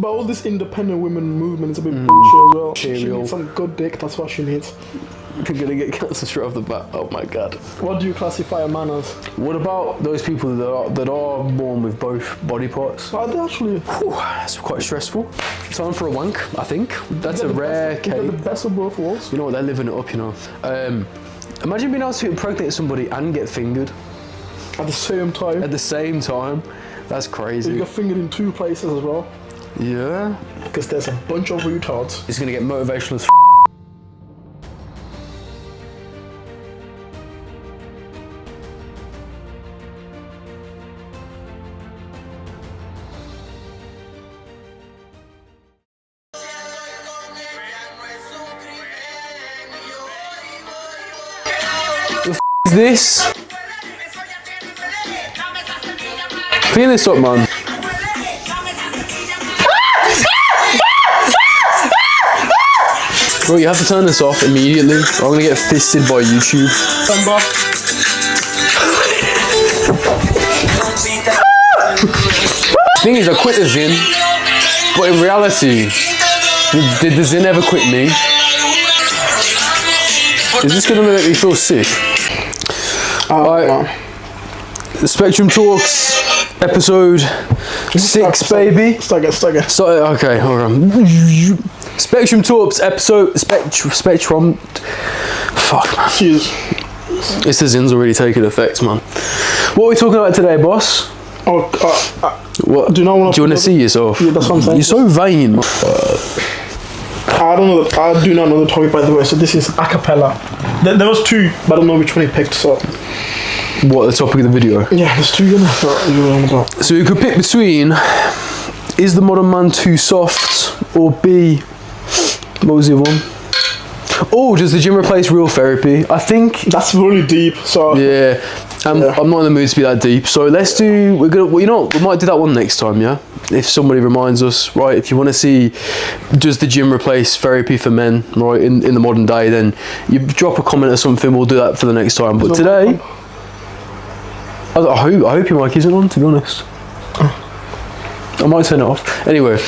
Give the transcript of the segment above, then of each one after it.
But all this independent women movement is a bit bullshit as well. She Material. needs some good dick, that's what she needs. You're gonna get cancer straight off the bat. Oh my god. What do you classify a man as? What about those people that are born with both body parts? Are they actually? Whew, that's quite stressful. Time for a wank, I think. That's a rare You get case. the best of both worlds. You know what, they're living it up, you know. Imagine being able to impregnate somebody and get fingered At the same time. at the same time. That's You crazy. get fingered in two places as well. Yeah. Because there's a bunch of retards. It's gonna get motivational as Is this? Clean this up, man. Bro, you have to turn this off immediately, or I'm gonna get fisted by YouTube. Thing is, I quit the Zin, but in reality, did the Zin ever quit me? Is this gonna make me feel sick? Alright, Spectrum Talks, episode 6, baby. Stuck it. So, okay, hold on. Spectrum Talks, episode, Spectrum, fuck man. Jeez. It's the Zin's already taking effect, man. What are we talking about today, boss? Oh, What? do you want to see yourself? Yeah, that's what I'm saying. You're so vain. I don't know. I do not know the topic, by the way. So this is a cappella. There was two, but I don't know which one he picked. So What, the topic of the video? yeah, there's two. So you could pick between, is the modern man too soft, or B, what was the other one? Oh, does the gym replace real therapy? I think, That's really deep. So yeah, I'm not in the mood to be that deep. So let's do, well, you know what, we might do that one next time, yeah? If somebody reminds us, right, if you want to see, does the gym replace therapy for men, right, in the modern day, then you drop a comment or something, we'll do that for the next time. But today, I hope your mic isn't on, to be honest. I might turn it off. Anyway,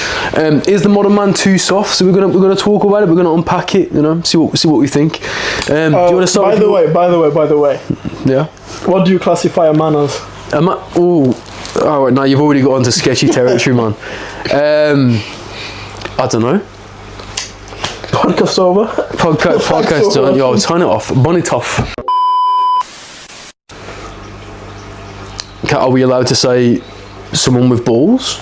is the modern man too soft? So we're gonna talk about it. We're gonna unpack it. You know, see what we think. Do you want to start? By the way. Yeah. What do you classify a man as? Oh, right. Now you've already got onto sketchy territory, man. I don't know. Podcast over. Podcast done. Yo, turn it off. Bonnet off. Are we allowed to say someone with balls?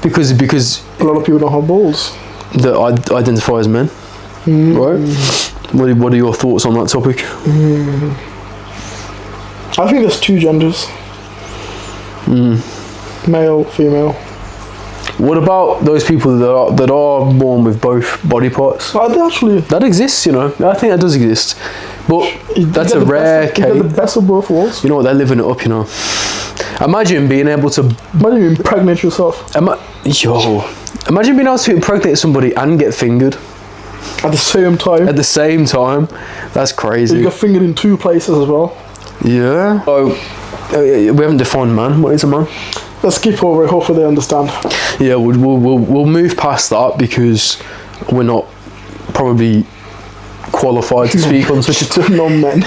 Because A lot of people don't have balls. that identify as men, right? What are your thoughts on that topic? I think there's two genders. Male, female. What about those people that are born with both body parts? Are they actually? That exists, you know. I think that does exist, but that's a rare case. You get the best of both worlds. You know what? They're living it up, you know. Imagine being able to. Imagine you impregnate yourself. Imagine being able to impregnate somebody and get fingered At the same time. at the same time. That's crazy. You get fingered in two places as well. Yeah. So we haven't defined man. What is a man? Let's skip over it. Hopefully they understand. Yeah, we'll move past that because we're not probably qualified to speak on such a term. Non-men.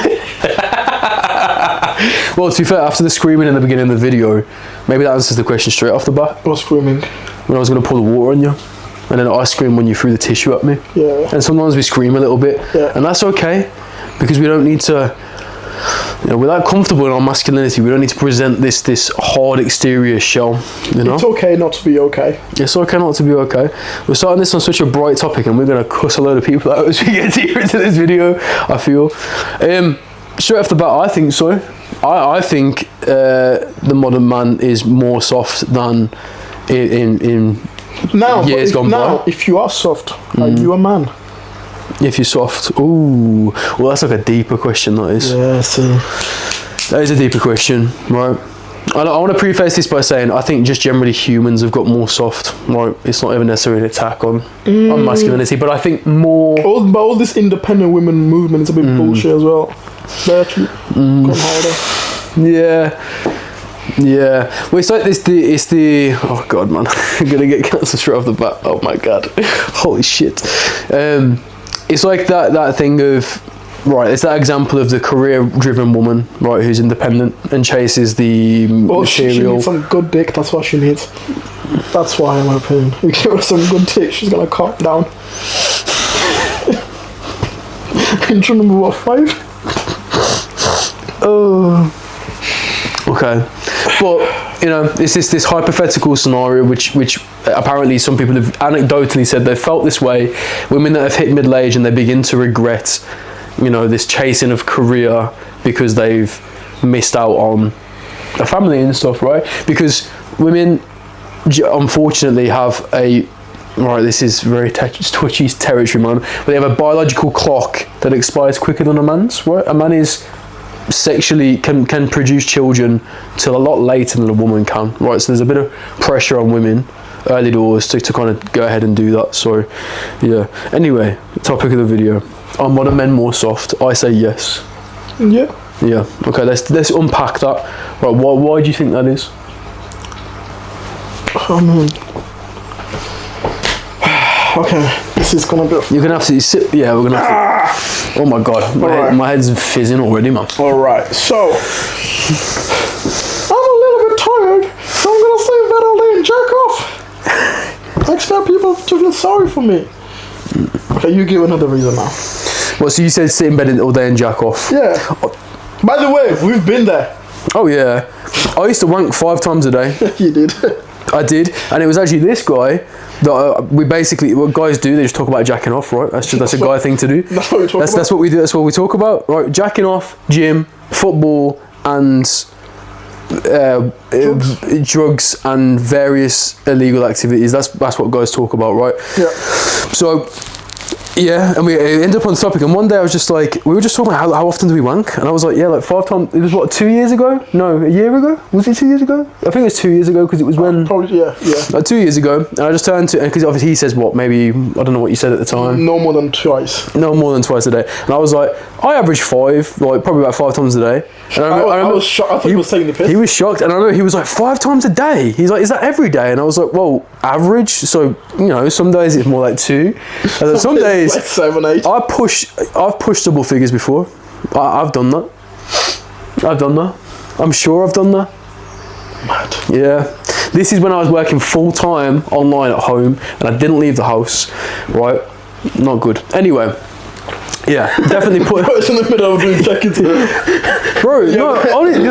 Well, to be fair, after the screaming in the beginning of the video, maybe that answers the question straight off the bat. Or screaming. When I was going to pour the water on you, and then I screamed when you threw the tissue at me. Yeah. And sometimes we scream a little bit, Yeah. and that's okay, because we don't need to. You know, we're that comfortable in our masculinity. We don't need to present this hard exterior shell. You know, It's okay not to be okay. it's okay not to be okay. We're starting this on such a bright topic, and we're gonna cuss a load of people out as we get deeper into this video. I feel. Straight off the bat, I think so. I think the modern man is more soft than in years gone by. If you are soft, are you a man? If you're soft, ooh, well, that's like a deeper question. That is. Yeah, see. That is a deeper question, right? I want to preface this by saying I think just generally humans have got more soft, right? It's not even necessarily an attack on masculinity, but I think more. All this independent women movement is a bit bullshit as well. They actually gone harder. Yeah. Yeah, well, it's like it's the oh god, man, I'm gonna get cancelled straight off the bat. Oh my god, holy shit. It's like that thing of, right, it's that example of the career-driven woman, right, who's independent and chases the Well, she material. needs some good dick. That's what she needs. That's why, in my opinion, you give her some good dick, she's gonna calm down. Intro number 5. Oh. Okay, but you know, it's this hypothetical scenario which apparently some people have anecdotally said they felt this way. Women that have hit middle age and they begin to regret, you know, this chasing of career because they've missed out on a family and stuff, right? Because women unfortunately have a, right, this is very twitchy territory, man, but they have a biological clock that expires quicker than a man's, right? A man is sexually can produce children till a lot later than a woman can, right? So there's a bit of pressure on women early doors to kind of go ahead and do that. So yeah, anyway, topic of the video, are modern men more soft? I say yes. Yeah. Okay, let's unpack that. Right, why do you think that is? Okay, this is gonna be. You're gonna have to sit. Yeah, we're gonna have to. Oh my god, my head's fizzing already, man. Alright, so I'm a little bit tired, so I'm gonna stay in bed all day and jerk off. I expect people to feel sorry for me. Okay, you give another reason now. Well, so you said sit in bed all day and jack off? Yeah. By the way, we've been there. Oh yeah, I used to wank 5 times a day. You did. I did, and it was actually this guy that we basically, what guys do, they just talk about jacking off, right? That's a guy thing to do. That's what we do. That's what we talk about, right? Jacking off, gym, football, and drugs and various illegal activities. That's what guys talk about, right? Yeah. So. Yeah, and we ended up on the topic, and one day I was just like, we were just talking about how often do we wank, and I was like, yeah, like 5 times. It was what, 2 years ago? No, a year ago? Was it 2 years ago? I think it was 2 years ago because it was when. Probably, yeah. Like 2 years ago, and I just turned to, because obviously he says what, maybe, I don't know what you said at the time. No more than twice. No more than twice a day, and I was like, I average 5, like probably about 5 times a day. And I was shocked. I thought he was taking the piss. He was shocked, and I remember he was like 5 times a day. He's like, is that every day? And I was like, well, average. So you know, some days it's more like 2, and then some days like 7, 8. I've pushed double figures before. I've done that. I'm sure I've done that. Mad. Yeah. This is when I was working full time online at home, and I didn't leave the house. Right. Not good. Anyway. Yeah, definitely put. I was in the middle of doing check-ins. Bro, yeah. No, honestly,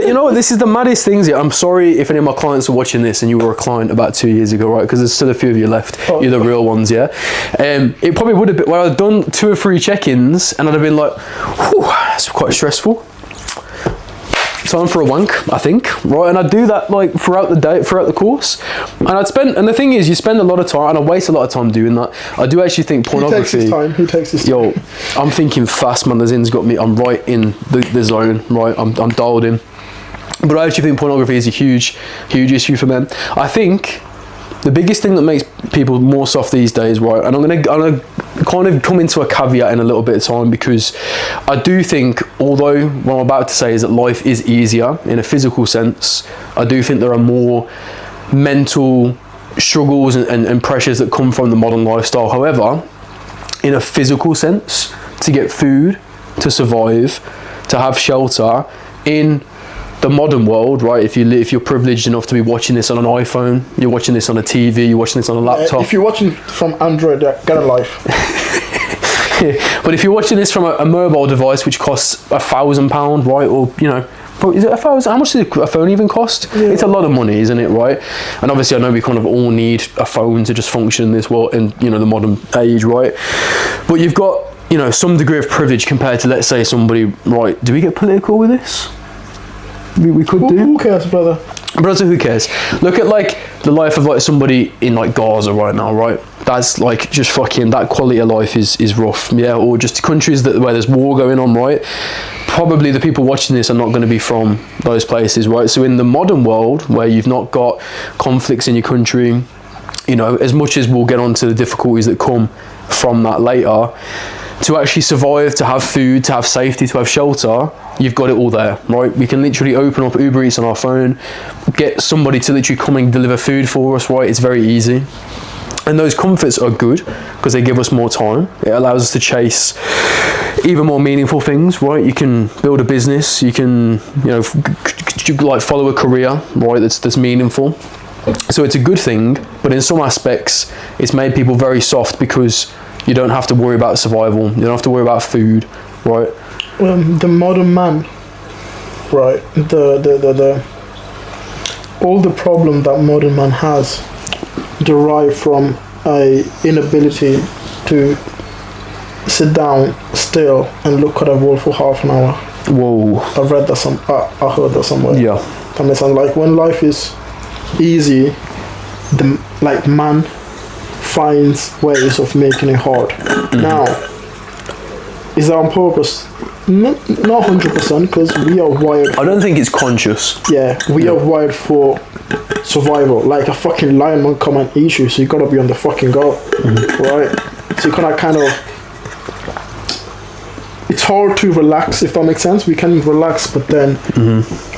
you know what? This is the maddest things here. I'm sorry if any of my clients are watching this and you were a client about 2 years ago, right? Because there's still a few of you left. Oh, you're the real ones, yeah? It probably would have been, well, I'd done 2 or 3 check-ins and I'd have been like, whew, that's quite stressful. Time for a wank, I think, right? And I'd do that like throughout the day, throughout the course, and and the thing is, you spend a lot of time, and I waste a lot of time doing that. I do actually think pornography. He takes his time. Yo, I'm thinking fast, man. The zin's got me. I'm right in the zone, right? I'm dialed in. But I actually think pornography is a huge issue for men. I think the biggest thing that makes people more soft these days, right? And I'm gonna kind of come into a caveat in a little bit of time, because I do think, although what I'm about to say is that life is easier in a physical sense, I do think there are more mental struggles and pressures that come from the modern lifestyle. However, in a physical sense, to get food, to survive, to have shelter in the modern world, right? If you're privileged enough to be watching this on an iPhone, you're watching this on a TV, you're watching this on a laptop. If you're watching from Android, get a life. Yeah, but if you're watching this from a mobile device which costs £1,000, right? Or you know, is it 1,000? How much does a phone even cost? Yeah. It's a lot of money, isn't it? Right? And obviously, I know we kind of all need a phone to just function in this world, in the modern age, right? But you've got some degree of privilege compared to, let's say, somebody. Right? Do we get political with this? We could do. Who cares, brother? Brother, who cares? Look at like the life of like somebody in like Gaza right now, right? That's like just fucking, that quality of life is rough, yeah. Or just countries where there's war going on, right? Probably the people watching this are not going to be from those places, right? So in the modern world where you've not got conflicts in your country, as much as we'll get onto the difficulties that come from that later, to actually survive, to have food, to have safety, to have shelter, you've got it all there, right? We can literally open up Uber Eats on our phone, get somebody to literally come and deliver food for us, right? It's very easy. And those comforts are good because they give us more time. It allows us to chase even more meaningful things, right? You can build a business, you can, like follow a career, right? That's meaningful. So it's a good thing, but in some aspects, it's made people very soft because you don't have to worry about survival. You don't have to worry about food, right? The modern man, right? The all the problem that modern man has derive from a inability to sit down still and look at a wall for half an hour. Whoa! I read that I heard that somewhere. Yeah. And it's like when life is easy, the man finds ways of making it hard. Mm-hmm. Now, is that on purpose? Not 100%, because we are wired. I don't think it's conscious. Yeah, we are wired for survival. Like a fucking lion won't come and eat you, so you gotta be on the fucking go, right? So you kind of. It's hard to relax, if that makes sense. We can relax, but then,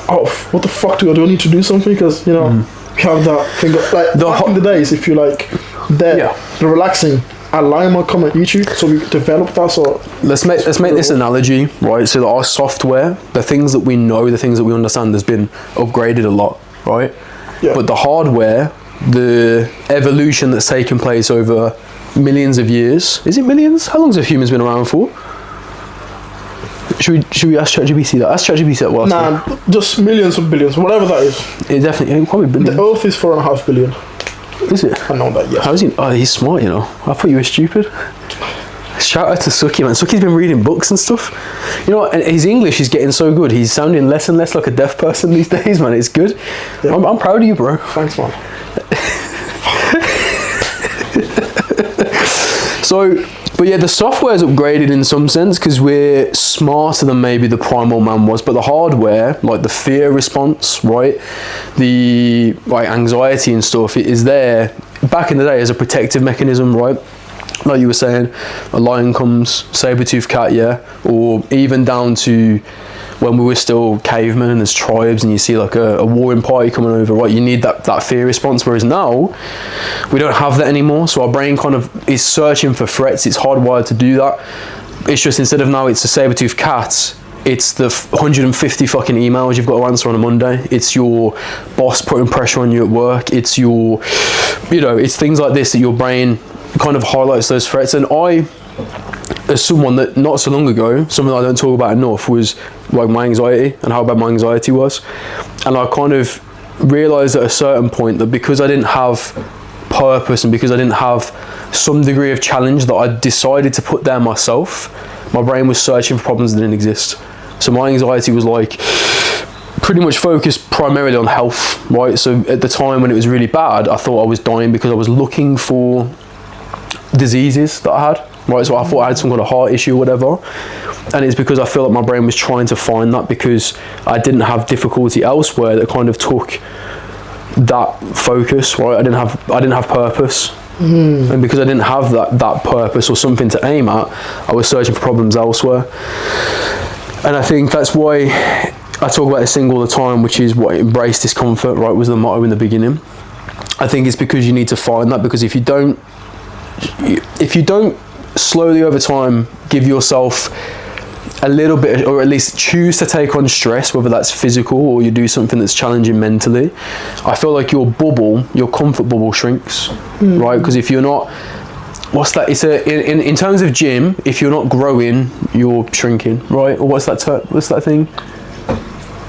what the fuck do I need to do something? Because we have that thing like back in the days. If you like, the relaxing. A lion will come and eat you, so we developed that. So let's make this analogy, right? So that our software, the things that we know, the things that we understand, has been upgraded a lot, right? Yeah. But the hardware, the evolution that's taken place over millions of years, is it millions? How long have humans been around for? Should we ask ChatGPT that? Ask ChatGPT that. Well, nah, just millions of billions, whatever that is. It definitely, probably billions. The Earth is 4.5 billion. Is it? I know that, yes. How is he? Oh, he's smart, I thought you were stupid. Shout out to Suki, man. Suki's been reading books and stuff. And his English is getting so good. He's sounding less and less like a deaf person these days, man. It's good. Yeah. I'm proud of you, bro. Thanks, man. But yeah, the software's upgraded in some sense because we're smarter than maybe the primal man was. But the hardware, like the fear response, right, the anxiety and stuff, it is there back in the day as a protective mechanism, right? Like you were saying, a lion comes, saber-toothed cat, yeah, or even down to when we were still cavemen and there's tribes and you see like a warring party coming over, right? You need that fear response, whereas now we don't have that anymore. So our brain kind of is searching for threats. It's hardwired to do that. It's just instead of now it's a saber-toothed cat, it's the 150 fucking emails you've got to answer on a Monday. It's your boss putting pressure on you at work. It's your, it's things like this that your brain kind of highlights those threats. And I, as someone that not so long ago, something that I don't talk about enough was like my anxiety and how bad my anxiety was. And I kind of realized at a certain point that because I didn't have purpose and because I didn't have some degree of challenge that I decided to put there myself, my brain was searching for problems that didn't exist. So my anxiety was like pretty much focused primarily on health, right? So at the time when it was really bad, I thought I was dying because I was looking for diseases that I had, right? So I thought I had some kind of heart issue or whatever. And it's because I feel like my brain was trying to find that because I didn't have difficulty elsewhere that kind of took that focus, right? I didn't have purpose. And because I didn't have that purpose or something to aim at, I was searching for problems elsewhere. And I think that's why I talk about this thing all the time, which is what embrace discomfort, right, was the motto in the beginning. I think it's because you need to find that, because if you don't slowly over time give yourself a little bit, or at least choose to take on stress, whether that's physical or you do something that's challenging mentally, I feel like your comfort bubble shrinks, right? Because if you're not, in terms of gym, if you're not growing, you're shrinking, right? Or what's that thing?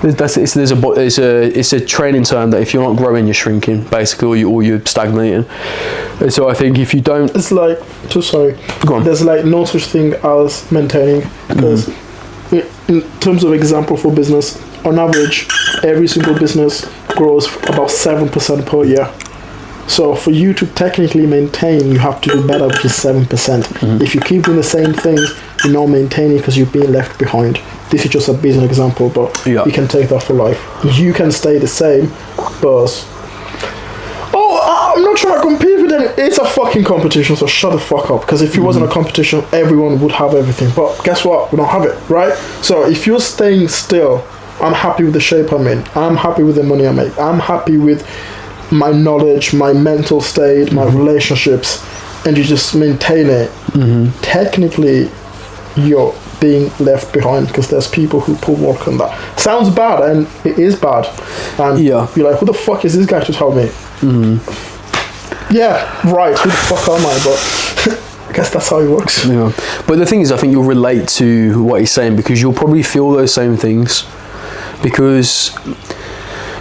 It's a training term that if you're not growing, you're shrinking, basically, or you're stagnating. And so I think if you don't, it's like, go on. There's like no such thing as maintaining, because in terms of example for business, on average, every single business grows about 7% per year. So for you to technically maintain, you have to do better, which is 7%. If you keep doing the same things, you're not maintaining because you're being left behind. This is just a business example, but you can take that for life. You can stay the same, but I'm not trying to compete with it's a fucking competition, so shut the fuck up. Because if it wasn't a competition, everyone would have everything. But guess what? We don't have it, right? So if you're staying still, I'm happy with the shape I'm in. I'm happy with the money I make. I'm happy with my knowledge, my mental state, my relationships, and you just maintain it. Technically, you're being left behind because there's people who put work on that. Sounds bad, and it is bad. And you're like, who the fuck is this guy to tell me? Yeah, right, who the fuck am I? But I guess that's how it works. Yeah. But the thing is, I think you'll relate to what he's saying because you'll probably feel those same things because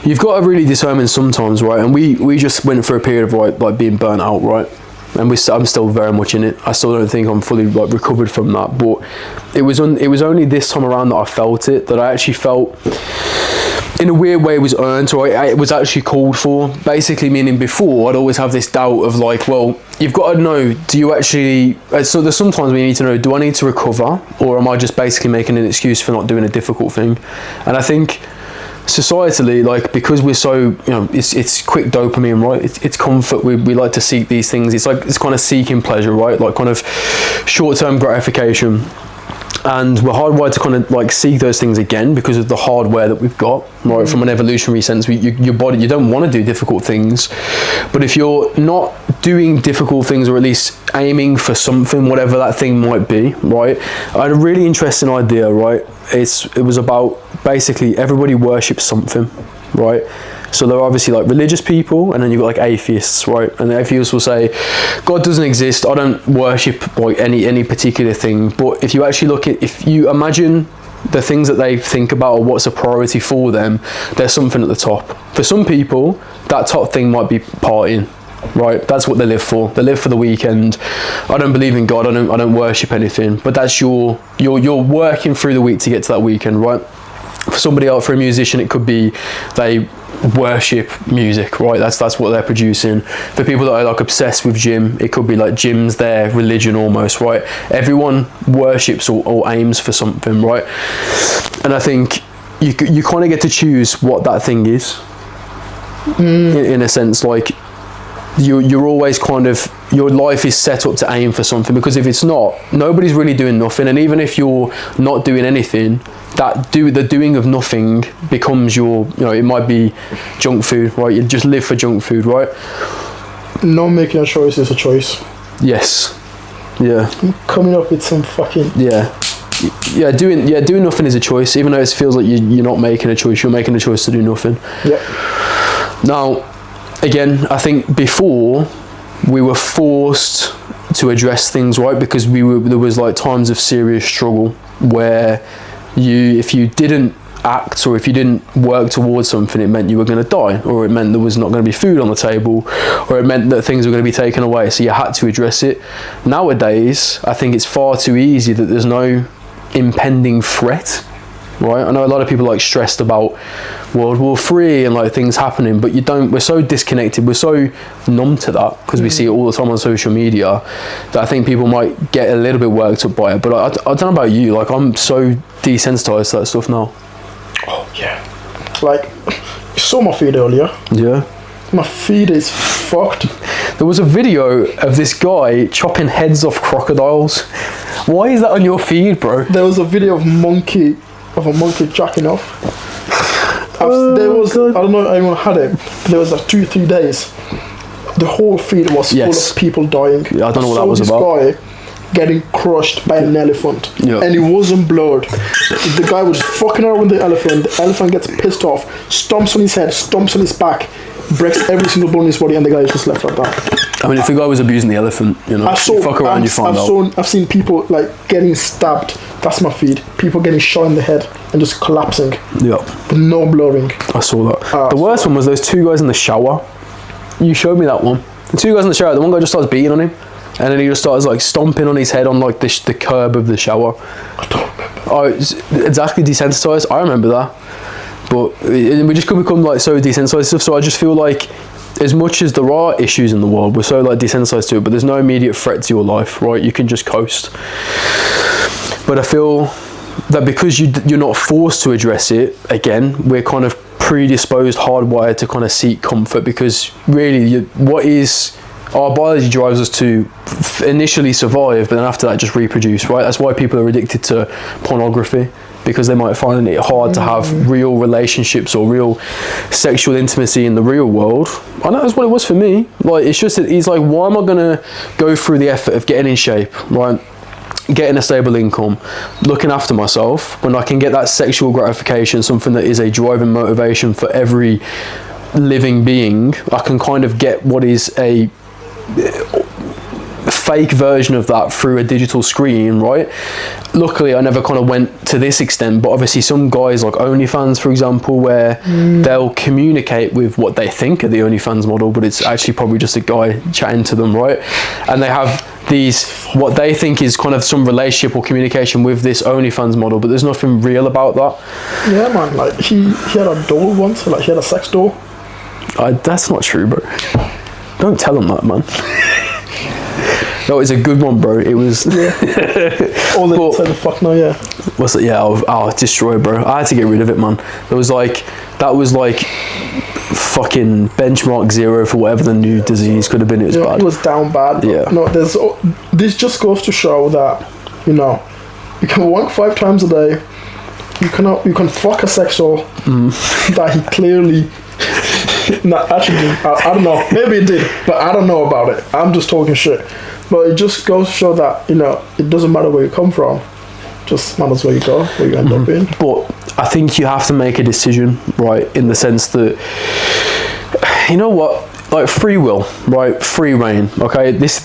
you've got to really determine sometimes, right? And we just went through a period of like being burnt out, right? And I'm still very much in it. I still don't think I'm fully like recovered from that. But it was only this time around that I felt it. That I actually felt, in a weird way, it was earned, or it was actually called for. Basically, meaning before I'd always have this doubt of like, well, you've got to know. Do you actually? So there's sometimes when you need to know. Do I need to recover, or am I just basically making an excuse for not doing a difficult thing? And I think, societally, like, because we're so, it's quick dopamine, right? It's comfort. We like to seek these things. It's kind of seeking pleasure, right? Like kind of short-term gratification, and we're hardwired to kind of like seek those things again because of the hardware that we've got, right? From an evolutionary sense, your body, you don't want to do difficult things, but if you're not doing difficult things, or at least aiming for something, whatever that thing might be, right? I had a really interesting idea, right? It was about basically everybody worships something, right? So there are obviously like religious people, and then you've got like atheists, right? And the atheists will say, God doesn't exist, I don't worship like any particular thing. But if you actually look at, if you imagine the things that they think about or what's a priority for them, there's something at the top. For some people, that top thing might be partying, right? That's what they live for. They live for the weekend. I don't believe in God, I don't worship anything, but that's you're working through the week to get to that weekend, right? For somebody else, for a musician, it could be they worship music, right? That's what they're producing. For people that are like obsessed with gym, it could be like gym's their religion almost, right? Everyone worships or aims for something, right? And I think you kind of get to choose what that thing is, in a sense. Like you're always kind of, your life is set up to aim for something, because if it's not, nobody's really doing nothing. And even if you're not doing anything, the doing of nothing becomes your, it might be junk food, right? You just live for junk food, right? Not making a choice is a choice. Yes. Yeah. I'm coming up with some fucking... Yeah, doing nothing is a choice, even though it feels like you're not making a choice. You're making a choice to do nothing. Yeah. Now, again, I think before we were forced to address things, right? Because there was like times of serious struggle where if you didn't act, or if you didn't work towards something, it meant you were going to die, or it meant there was not going to be food on the table, or it meant that things were going to be taken away, so you had to address it. Nowadays, I think it's far too easy that there's no impending threat, right? I know a lot of people like stressed about World War III and like things happening, but we're so disconnected, we're so numb to that because we see it all the time on social media, that I think people might get a little bit worked up by it. But I don't know about you, like I'm so desensitized to that stuff now. Oh yeah, like you saw my feed earlier. Yeah, my feed is fucked. There was a video of this guy chopping heads off crocodiles. Why is that on your feed, bro? There was a video of a monkey jacking off. I don't know if anyone had it. There was like 2-3 days. The whole feed was full of people dying. Yeah, I don't know what that was about. This guy getting crushed by an elephant, and it wasn't blurred. The guy was fucking around with the elephant gets pissed off, stomps on his head, stomps on his back, breaks every single bone in his body, and the guy is just left like that. I mean, if the guy was abusing the elephant, you fuck around, you find out. I've seen people like getting stabbed. That's my feed. People getting shot in the head and just collapsing. Yep. But no blurring. I saw that. The worst one was those two guys in the shower. You showed me that one. The two guys in the shower. The one guy just starts beating on him, and then he just starts like stomping on his head on like the curb of the shower. I don't remember. Oh, exactly, desensitized. I remember that. But we just could become like so desensitized. So I just feel like, as much as there are issues in the world, we're so like desensitized to it, but there's no immediate threat to your life, right? You can just coast. But I feel that because you're not forced to address it, again, we're kind of predisposed, hardwired to kind of seek comfort, because really what is our biology drives us to initially survive, but then after that just reproduce, right? That's why people are addicted to pornography, because they might find it hard to have real relationships or real sexual intimacy in the real world. I know that's what it was for me. Like, it's just that he's like, why am I gonna go through the effort of getting in shape, right? Getting a stable income, looking after myself, when I can get that sexual gratification, something that is a driving motivation for every living being. I can kind of get what is a fake version of that through a digital screen, right? Luckily I never kind of went to this extent, but obviously some guys like OnlyFans, for example, where they'll communicate with what they think of the OnlyFans model, but it's actually probably just a guy chatting to them, right? And they have these, what they think is kind of some relationship or communication with this OnlyFans model, but there's nothing real about that. Yeah, man, like he had a doll once, like he had a sex doll. That's not true, bro. Don't tell him that, man. No, it's a good one, bro. It was. Yeah. All the fuck no, yeah. What's it? Yeah, I'll destroy, bro. I had to get rid of it, man. That was like fucking benchmark 0 for whatever the new disease could have been. It was bad. It was down bad. Yeah. No, this just goes to show that, you know, you can wank 5 times a day. You can fuck a sex doll that he clearly. Not actually, I don't know. Maybe it did, but I don't know about it. I'm just talking shit. But it just goes to show that, you know, it doesn't matter where you come from. Just matters where you go, where you end up in. But I think you have to make a decision, right? In the sense that, you know what, like free will, right? Free reign. Okay, this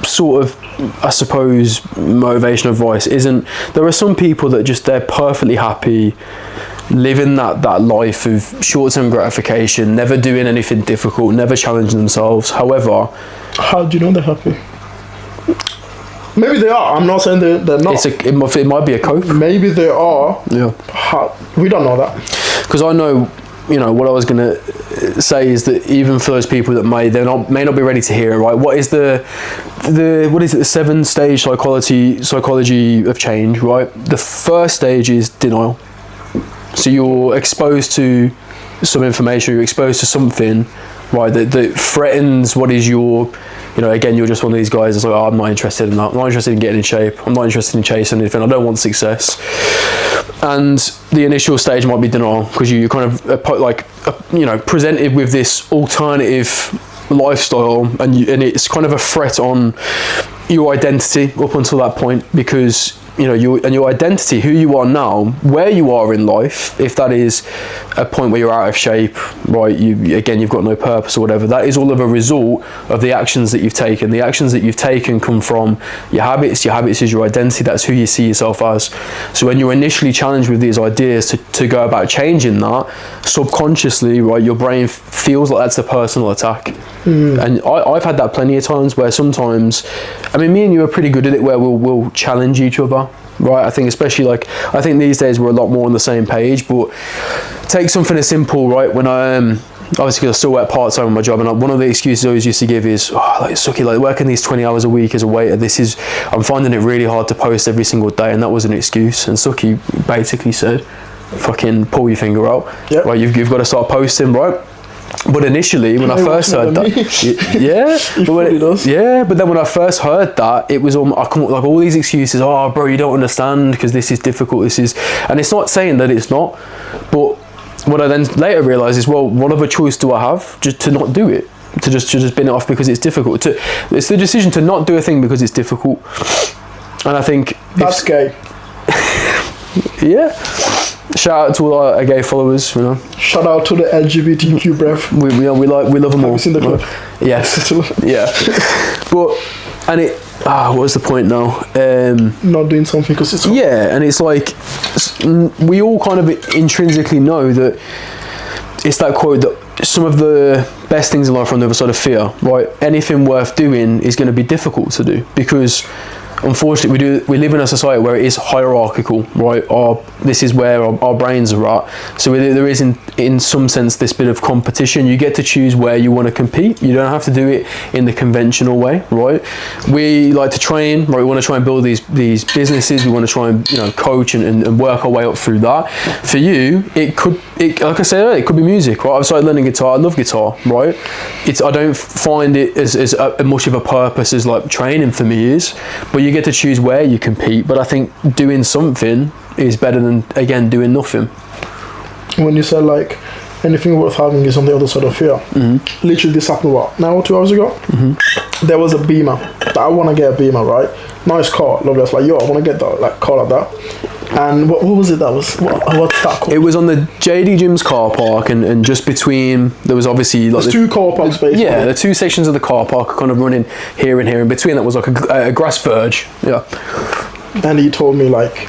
sort of, I suppose, motivational advice isn't. There are some people that just, they're perfectly happy living that life of short-term gratification, never doing anything difficult, never challenging themselves. However, how do you know they're happy? Maybe they are. I'm not saying they're not. It might be a cope. Maybe they are. Yeah. We don't know that. Because I know, you know, what I was going to say is that even for those people that may not be ready to hear it, right? What is the 7-stage psychology of change, right? The first stage is denial. So you're exposed to some information, you're exposed to something, right, that threatens what is your, you know, again, you're just one of these guys that's like, oh, I'm not interested in that, I'm not interested in getting in shape, I'm not interested in chasing anything, I don't want success. And the initial stage might be denial, because you kind of you know, presented with this alternative lifestyle, and it's kind of a threat on your identity up until that point, because you know, your identity, who you are now, where you are in life, if that is a point where you're out of shape, right, you've got no purpose or whatever, that is all of a result of the actions that you've taken. The actions that you've taken come from your habits is your identity, that's who you see yourself as. So when you're initially challenged with these ideas to go about changing that, subconsciously, right, your brain feels like that's a personal attack. And I've had that plenty of times where sometimes, I mean, me and you are pretty good at it, where we'll challenge each other, right? I think especially I think these days we're a lot more on the same page. But take something as simple, right? When I obviously, because I still work part-time on my job, and one of the excuses I always used to give is, Suki, like working these 20 hours a week as a waiter, I'm finding it really hard to post every single day, and that was an excuse. And Suki basically said, fucking pull your finger out, yep. Right? You've got to start posting, right? But initially, when I first heard that, but then when I first heard that, it was I come up like all these excuses. Oh, bro, you don't understand because this is difficult. And it's not saying that it's not, but what I then later realised is, well, what other choice do I have? Just to not do it, to just bin it off because it's difficult. It's the decision to not do a thing because it's difficult. And I think that's gay. Yeah. Shout out to all our gay followers, you know. Shout out to the LGBTQ breath. We love them all. Have you seen the clip? Yes. Yeah. But what was the point now? Not doing something because it's yeah, and it's like we all kind of intrinsically know that it's that quote that some of the best things in life are on the other side of fear, right? Anything worth doing is going to be difficult to do because, unfortunately, we live in a society where it is hierarchical, right? This is where our brains are at. So there is in some sense, this bit of competition. You get to choose where you want to compete. You don't have to do it in the conventional way, right? We like to train, right? We want to try and build these businesses. We want to try and, you know, coach and work our way up through that. For you, like I said earlier, it could be music, right? I've started learning guitar. I love guitar, right? I don't find it as much of a purpose as like training for me is, but you get to choose where you compete. But I think doing something is better than, again, doing nothing. When you said like anything worth having is on the other side of fear, literally this happened now 2 hours ago. There was a Beamer. I want to get a Beamer, right? Nice car, lovely. I was like, yo, I want to get that, like, car like that. And what was it that was, what's that called? It was on the JD Gym's car park, and just between, there was obviously like there's two car parks basically. Yeah, the two sections of the car park are kind of running here and here, and between that was like a grass verge. Yeah. And he told me like,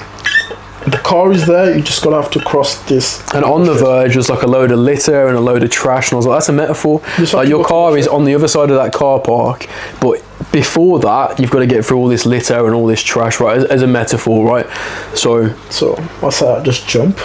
the car is there, you just gotta have to cross this. And on the verge was like a load of litter and a load of trash, and I was like, that's a metaphor. Like, your car is on the other side of that car park, but before that, you've got to get through all this litter and all this trash, right? As a metaphor, right? So what's that? Just jump.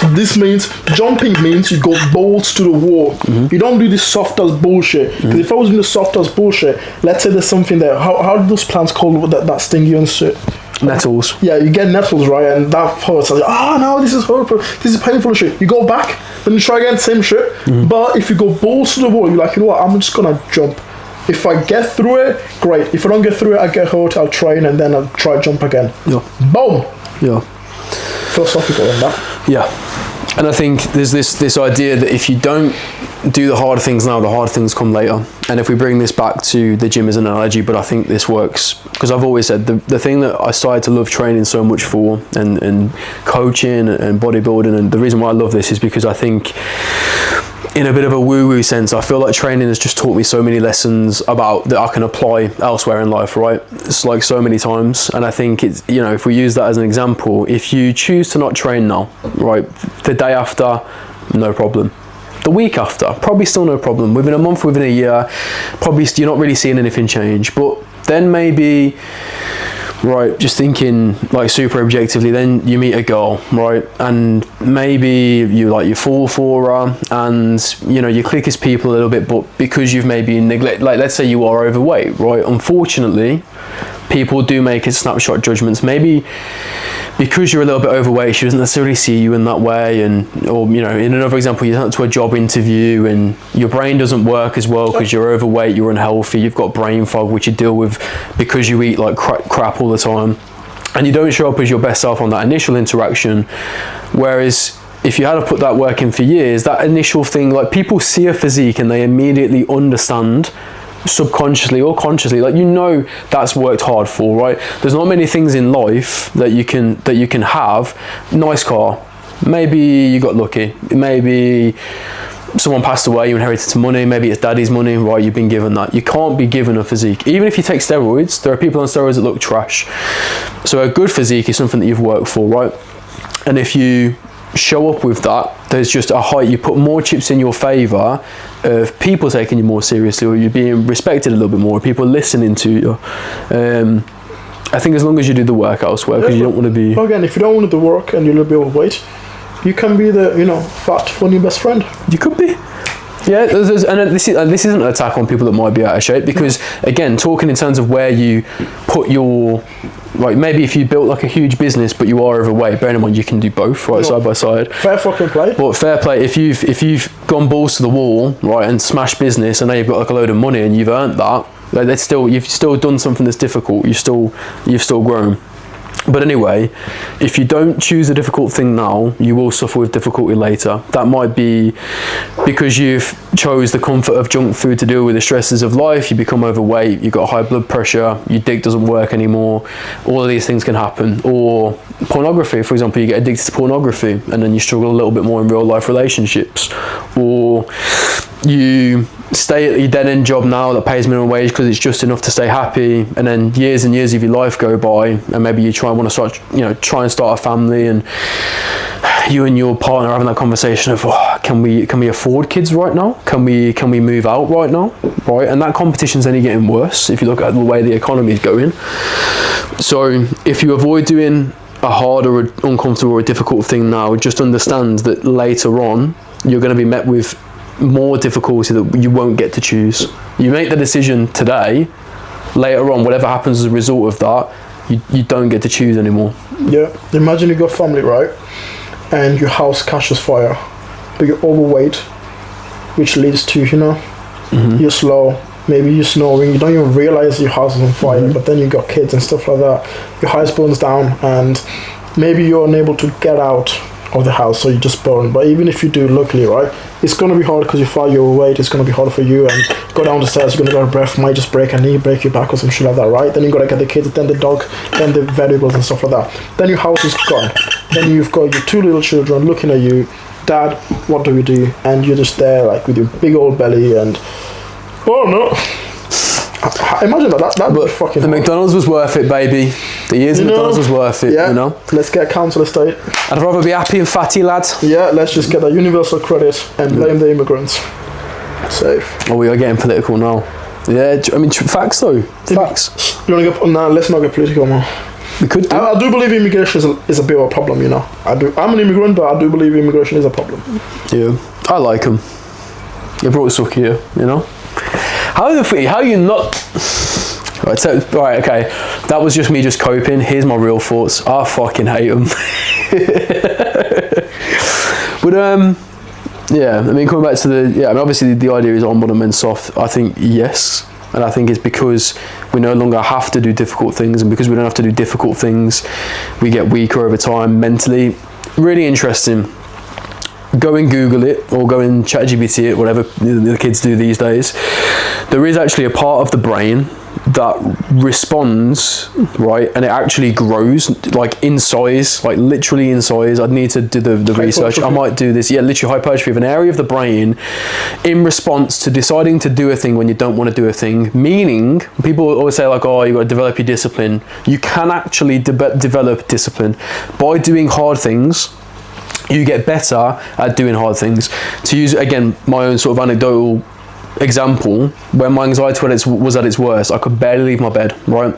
So this means, jumping means you go balls to the wall. You don't do this soft as bullshit. Because if I was doing the soft as bullshit, let's say there's something there. How do those plants called that sting you and shit? Nettles. Yeah, you get nettles, right? And that hurts. Like, no, this is horrible. This is painful shit. You go back, then you try again, same shit. But if you go balls to the wall, you're like, you know what? I'm just gonna jump. If I get through it, great. If I don't get through it, I get hurt. I'll train and then I'll try jump again. Yeah. Boom. Yeah. Philosophical in that. Yeah. And I think there's this idea that if you don't do the hard things now, the hard things come later. And if we bring this back to the gym as an analogy, but I think this works because I've always said the thing that I started to love training so much for, and coaching and bodybuilding, and the reason why I love this is because I think, in a bit of a woo-woo sense, I feel like training has just taught me so many lessons about that I can apply elsewhere in life, right? It's like so many times. And I think it's, you know, if we use that as an example, if you choose to not train now, right, the day after, no problem. The week after, probably still no problem. Within a month, within a year, probably you're not really seeing anything change. But then maybe, right, just thinking like super objectively, then you meet a girl, right, and maybe you fall for her, and you know, you click as people a little bit, but because you've maybe neglected, like, let's say you are overweight, right, unfortunately people do make it snapshot judgments. Maybe because you're a little bit overweight, she doesn't necessarily see you in that way, or you know, in another example, you're out to a job interview and your brain doesn't work as well because you're overweight, you're unhealthy, you've got brain fog, which you deal with because you eat like crap all the time, and you don't show up as your best self on that initial interaction. Whereas if you had to put that work in for years, that initial thing, like, people see a physique and they immediately understand, subconsciously or consciously, like, you know, that's worked hard for, right? There's not many things in life that you can have. Nice car, maybe you got lucky, maybe someone passed away, you inherited some money, maybe it's daddy's money, right? You've been given that. You can't be given a physique. Even if you take steroids, there are people on steroids that look trash. So a good physique is something that you've worked for, right? And if you show up with that, there's just a height, you put more chips in your favor of people taking you more seriously, or you're being respected a little bit more, people listening to you. I think as long as you do the work elsewhere, because you don't want to be, again, if you don't want to do the work and you're a little bit overweight, you can be the, you know, fat funny best friend. You could be. Yeah, and this isn't an attack on people that might be out of shape, because again, talking in terms of where you put your, right, maybe if you built like a huge business but you are overweight, bearing in mind you can do both, right, side by side. Fair fucking play. But fair play, if you've gone balls to the wall, right, and smashed business, and now you've got like a load of money and you've earned that, like, that's still, you've still done something that's difficult. You've still grown. But anyway, if you don't choose a difficult thing now, you will suffer with difficulty later. That might be because you've chose the comfort of junk food to deal with the stresses of life. You become overweight, you've got high blood pressure, your dick doesn't work anymore. All of these things can happen. Or pornography, for example, you get addicted to pornography and then you struggle a little bit more in real life relationships. Or you stay at your dead-end job now that pays minimum wage because it's just enough to stay happy, and then years and years of your life go by, and maybe you try and start a family, and you and your partner are having that conversation of, oh, can we afford kids right now? Can we move out right now? Right, and that competition's only getting worse if you look at the way the economy is going. So if you avoid doing a hard or uncomfortable or a difficult thing now, just understand that later on you're going to be met with more difficulty that you won't get to choose. You make the decision today, later on, whatever happens as a result of that, you don't get to choose anymore. Yeah, imagine you got family, right? And your house catches fire, but you're overweight, which leads to, you're slow, maybe you're snoring, you don't even realize your house is on fire, but then you got kids and stuff like that. Your house burns down, and maybe you're unable to get out of the house, so you just burn. But even if you do, luckily, right, it's going to be hard because you fire your weight, it's going to be hard for you, and go down the stairs, you're going to go to breath, might just break a knee, break your back or some shit like that, right? Then you got to get the kids, then the dog, then the variables and stuff like that. Then your house is gone. Then you've got your 2 little children looking at you, Dad, what do we do? And you're just there like with your big old belly and oh no. Imagine that would be fucking the hard. McDonald's was worth it, baby. The years of McDonald's was worth it, yeah. Let's get a council estate. I'd rather be happy and fatty, lad. Yeah, let's just get a universal credit and blame the immigrants. Safe. Oh, we are getting political now. Yeah, I mean, facts though. Facts. You want to get, nah, let's not get political, man. We could do. I do believe immigration is a bit of a problem, I do. I'm an immigrant, but I do believe immigration is a problem. Yeah, I like them. You brought Suki here, How you not... Right, okay. That was just me just coping. Here's my real thoughts. I fucking hate them. But, yeah, I mean, coming back to obviously the idea is on modern men soft. I think yes. And I think it's because we no longer have to do difficult things, and because we don't have to do difficult things, we get weaker over time mentally. Really interesting. Go and Google it, or go and ChatGPT it, whatever the kids do these days. There is actually a part of the brain that responds, right, and it actually grows, like in size, like literally in size. I'd need to do the research. I might do this. Yeah, literally hypertrophy of an area of the brain in response to deciding to do a thing when you don't want to do a thing. Meaning, people always say like, oh, you got to develop your discipline. You can actually develop discipline by doing hard things. You get better at doing hard things. To use, again, my own sort of anecdotal example, when my anxiety was at its worst, I could barely leave my bed, right?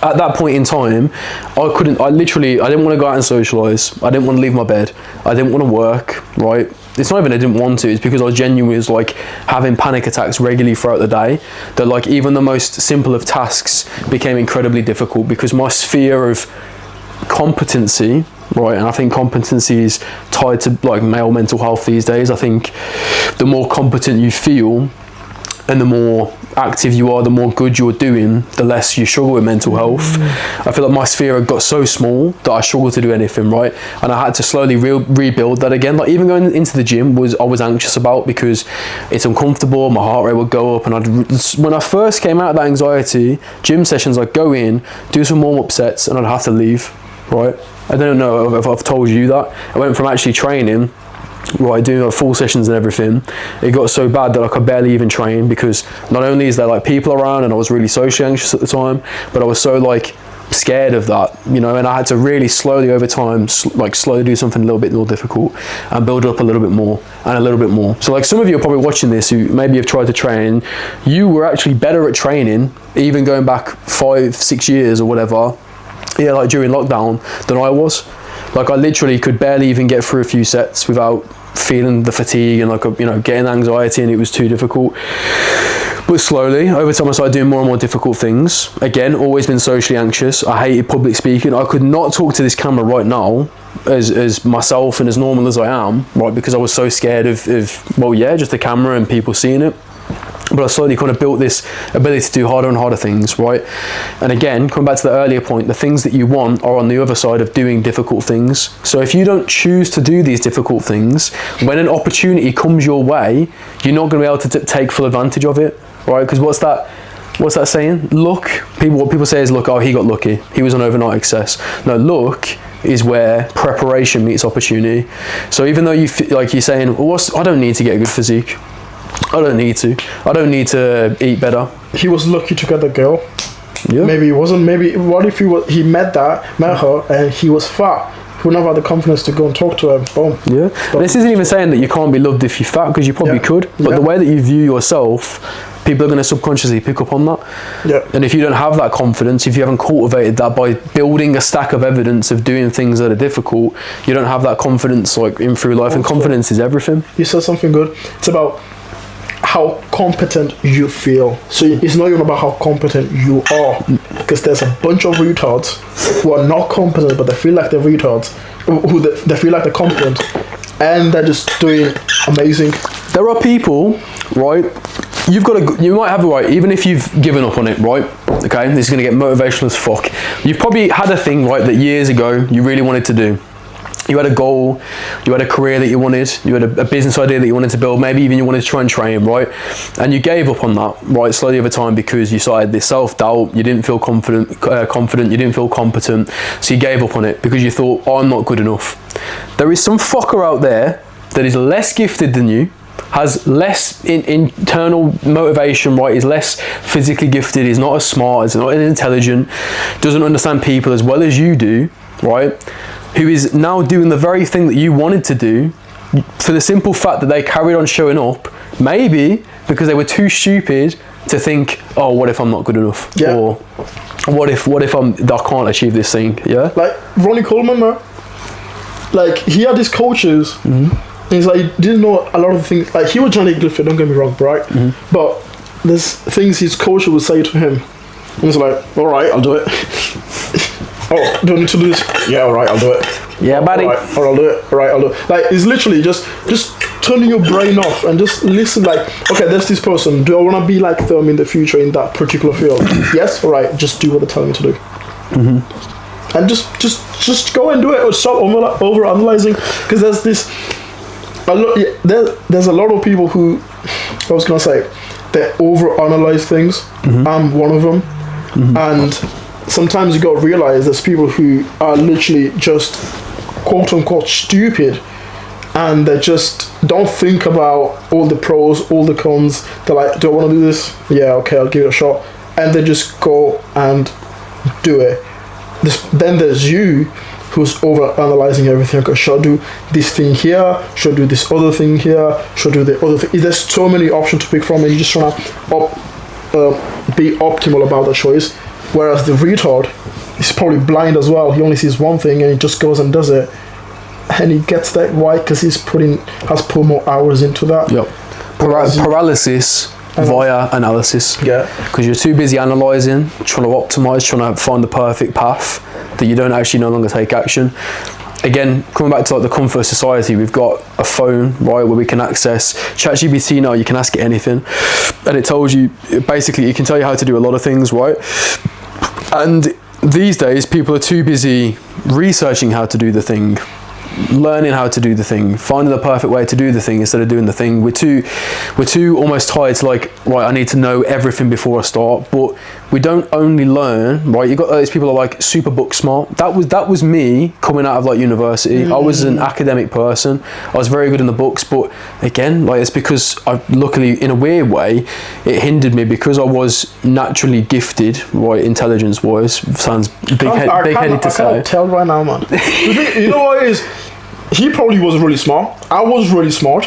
At that point in time, I didn't want to go out and socialise. I didn't want to leave my bed. I didn't want to work, right? It's not even I didn't want to, it's because I genuinely was like having panic attacks regularly throughout the day, that like even the most simple of tasks became incredibly difficult because my sphere of competency, right, and I think competency is tied to like male mental health these days. I think the more competent you feel and the more active you are, the more good you're doing, the less you struggle with mental health. I feel like my sphere had got so small that I struggled to do anything, right? And I had to slowly rebuild that again. Like even going into the gym I was anxious about because it's uncomfortable, my heart rate would go up, and when I first came out of that anxiety, gym sessions, I'd go in, do some warm-up sets, and I'd have to leave, right? I don't know if I've told you that. I went from actually training, right, doing like full sessions and everything, it got so bad that I could barely even train because not only is there like people around and I was really socially anxious at the time, but I was so like scared of that, and I had to really slowly over time slowly do something a little bit more difficult and build up a little bit more and a little bit more. So like some of you are probably watching this who maybe have tried to train, you were actually better at training even going back 5-6 years or whatever, like during lockdown, than I was. Like I literally could barely even get through a few sets without feeling the fatigue and like getting anxiety, and it was too difficult. But slowly over time I started doing more and more difficult things. Again, always been socially anxious. I hated public speaking. I could not talk to this camera right now as myself and as normal as I am, right, because I was so scared of just the camera and people seeing it. But I slowly kind of built this ability to do harder and harder things, right? And again, coming back to the earlier point, the things that you want are on the other side of doing difficult things. So if you don't choose to do these difficult things, when an opportunity comes your way, you're not going to be able to take full advantage of it, right? Because what's that saying? Luck. What people say is, look, oh, he got lucky. He was on overnight access. No, luck is where preparation meets opportunity. So even though you're saying, well, I don't need to get a good physique. I don't need to eat better. He was lucky to get the girl. Yeah. Maybe he wasn't. Maybe what if he met her and he was fat? who never had the confidence to go and talk to her. Boom. Yeah. This isn't even saying that you can't be loved if you're fat, because you probably could. But the way that you view yourself, people are going to subconsciously pick up on that. Yeah. And if you don't have that confidence, if you haven't cultivated that by building a stack of evidence of doing things that are difficult, you don't have that confidence like in through life. And confidence is everything. You said something good. It's about how competent you feel. So it's not even about how competent you are, because there's a bunch of retards who are not competent, but they feel like they're retards, who they feel like they're competent, and they're just doing amazing. There are people, right? You might have the right, even if you've given up on it, right? Okay, this is going to get motivational as fuck. You've probably had a thing, right, that years ago you really wanted to do. You had a goal, you had a career that you wanted, you had a business idea that you wanted to build, maybe even you wanted to try and train, right? And you gave up on that, right, slowly over time, because you started this self-doubt, you didn't feel confident, you didn't feel competent, so you gave up on it because you thought, oh, I'm not good enough. There is some fucker out there that is less gifted than you, has less internal motivation, right, is less physically gifted, is not as smart, is not as intelligent, doesn't understand people as well as you do, right, who is now doing the very thing that you wanted to do for the simple fact that they carried on showing up, maybe because they were too stupid to think, oh, what if I'm not good enough? Yeah. Or what if I can't achieve this thing? Yeah. Like Ronnie Coleman, man. Like he had his coaches. He's like, he didn't know a lot of things. Like he was Johnny Griffith, don't get me wrong, right? But there's things his coach would say to him. And he's like, all right, I'll do it. Oh, do I need to do this? Yeah, all right, I'll do it. Yeah, buddy. All right, I'll do it. All right, I'll do it. Like it's literally just turning your brain off and just listen. Like, okay, there's this person. Do I want to be like them in the future in that particular field? Yes. All right, just do what they're telling me to do. And just go and do it, or stop over analyzing, because there's this. There's a lot of people who, I was gonna say, they over analyze things. I'm one of them, and sometimes you gotta realize there's people who are literally just quote unquote stupid, and they just don't think about all the pros, all the cons. They're like, do I want to do this? Yeah, okay, I'll give it a shot, and they just go and do it. Then there's you, who's over analyzing everything. Okay, should I do this thing here? Should I do this other thing here? Should I do the other thing? There's so many options to pick from, and you're just trying to be optimal about the choice. Whereas the retard is probably blind as well. He only sees one thing and he just goes and does it, and he gets that right because has put more hours into that. Yep. Paralysis via analysis. Yeah. Because you're too busy analysing, trying to optimise, trying to find the perfect path, that you don't actually no longer take action. Again, coming back to like the comfort of society, we've got a phone, right, where we can access ChatGPT now. You can ask it anything, and it tells you, basically, it can tell you how to do a lot of things, right? And these days, people are too busy researching how to do the thing, learning how to do the thing, finding the perfect way to do the thing instead of doing the thing. We're too almost tied to like, right, I need to know everything before I start. But we don't only learn, right? You got those people that are like super book smart. That was me coming out of like university. I was an academic person. I was very good in the books, but again, like it's because I luckily, in a weird way, it hindered me because I was naturally gifted, right, intelligence wise. Sounds big-headed to say. I can't tell right now, man. You know what it is? He probably was really smart. I was really smart.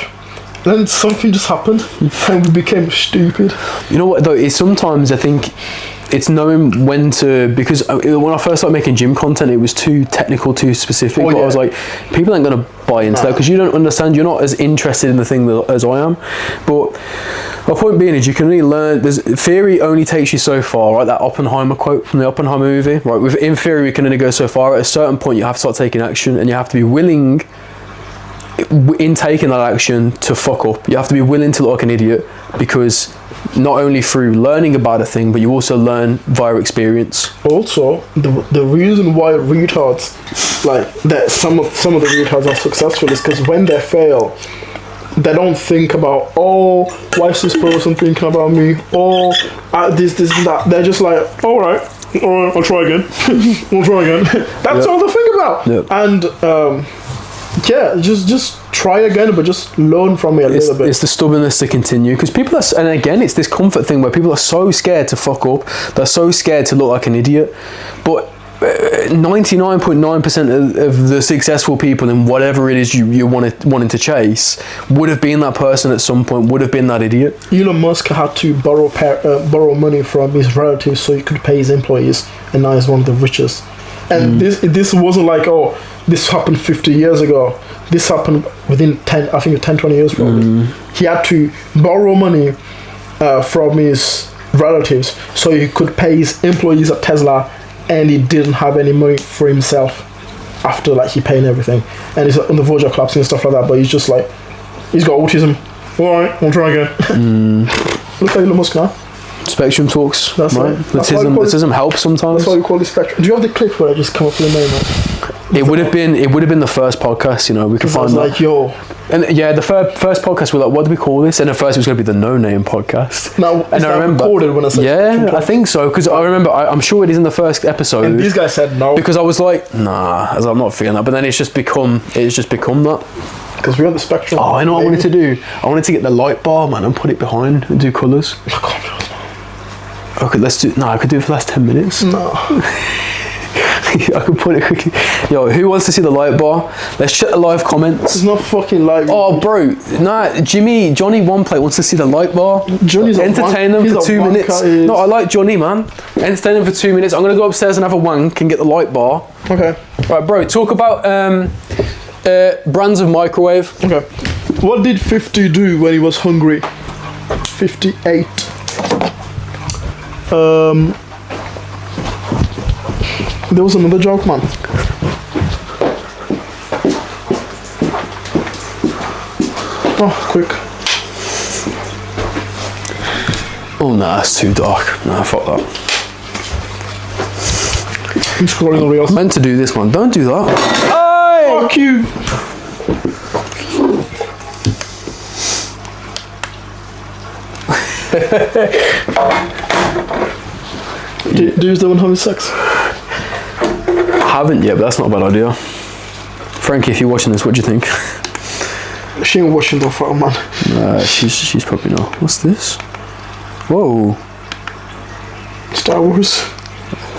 Then something just happened and we became stupid. You know what though, it's sometimes I think it's knowing when to, because when I first started making gym content, it was too technical, too specific. But I was like, people aren't going to buy into that because you don't understand, you're not as interested in the thing as I am. But my point being is you can only learn, theory only takes you so far, right? That Oppenheimer quote from the Oppenheimer movie, right? In theory, we can only go so far. At a certain point, you have to start taking action, and you have to be willing, in taking that action, to fuck up. You have to be willing to look like an idiot, because not only through learning about a thing, but you also learn via experience. Also, the reason why retards, like that, some of the retards are successful is because when they fail, they don't think about, oh, why is this person thinking about me? Oh, this and that. They're just like, all right, I'll try again. I'll try again. That's all they think about. Yep. And yeah, just try again, but just learn from it a little bit. It's the stubbornness to continue, because people are, and again, it's this comfort thing where people are so scared to fuck up, they're so scared to look like an idiot. But 99.9% of the successful people in whatever it is you wanting to chase would have been that person at some point, would have been that idiot. Elon Musk had to borrow money from his relatives so he could pay his employees, and now he's one of the richest. And this wasn't like, oh, this happened 50 years ago. This happened within 10, 20 years probably. He had to borrow money from his relatives so he could pay his employees at Tesla, and he didn't have any money for himself after like he paid everything, and he's on the verge of collapsing and stuff like that, but he's just like, he's got autism. Alright, I'll try again. Look at Elon Musk now. Spectrum talks. That's right. Autism helps sometimes. That's why we call it spectrum. Do you have the clip where I just come up with a name? It would have been the first podcast, you know, we could find that. Like, yo. And yeah, the first podcast, we're like, what do we call this? And at first it was going to be the No Name podcast. Now, and I remember, recorded when I said yeah, I think so, because I remember, I'm sure it is in the first episode. And these guys said no. Because I was like, nah, as I'm not feeling that. But then it's just become that. Because we're on the spectrum. Oh, I know what I wanted to do. I wanted to get the light bar, man, and put it behind and do colours. Okay, let's do. No, I could do it for the last 10 minutes. No. I could put it quickly. Yo, who wants to see the light bar? Let's check the live comments. It's not fucking light. Oh, bro, nah. Johnny One Plate wants to see the light bar. Johnny's entertain them for 2 minutes. No, I like Johnny, man. Entertain them for 2 minutes. I'm gonna go upstairs and have a wank and get the light bar. Okay. Right, bro. Talk about brands of microwave. Okay. What did 50 do when he was hungry? 58. There was another joke, man. Oh, quick. Oh, nah, it's too dark. Nah, fuck that. I'm scrolling the reels. I meant to do this one. Don't do that. Hey! Fuck you! Do you still want to have sex? Haven't yet, but that's not a bad idea. Frankie, if you're watching this, what do you think? She ain't watching the photo, man. She's probably not. What's this? Whoa. Star Wars.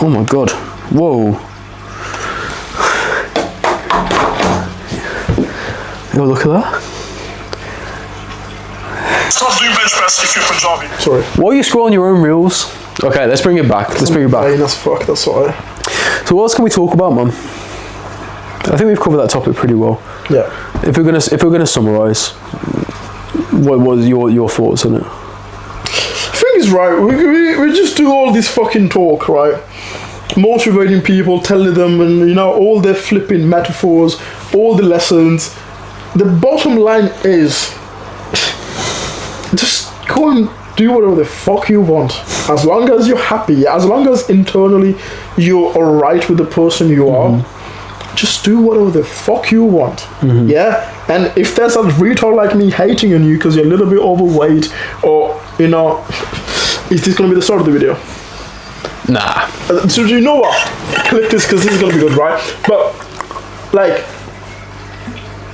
Oh my god. Whoa. Yo, look at that. Stop doing bench press if you're Punjabi. Sorry. Why are you scrolling your own reels? Okay, let's bring it back. Let's bring it back. Vain as fuck, that's why. So what else can we talk about, man? I think we've covered that topic pretty well. Yeah. If we're gonna summarise, what was your thoughts on it? I think it's right. We just do all this fucking talk, right? Motivating people, telling them, and you know, all the flipping metaphors, all the lessons. The bottom line is, just go and do whatever the fuck you want. As long as you're happy, as long as internally you're alright with the person you are, just do whatever the fuck you want. Yeah? And if there's a retard like me hating on you because you're a little bit overweight, or, you know, is this going to be the start of the video? Nah. So you know what? Click this because this is going to be good, right? But, like,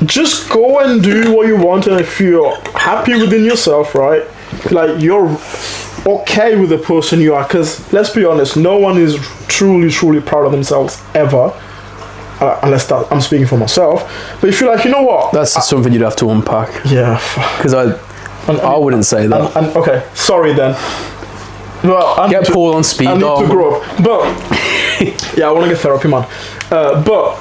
just go and do what you want, and if you're happy within yourself, right? Like, you're okay with the person you are, because let's be honest, no one is truly proud of themselves ever, unless that I'm speaking for myself. But if you're like, you know what, that's something you'd have to unpack. Yeah, because I wouldn't say that. Okay, sorry then. Well, get Paul on speed. I need to grow up, but yeah, I want to get therapy, man. But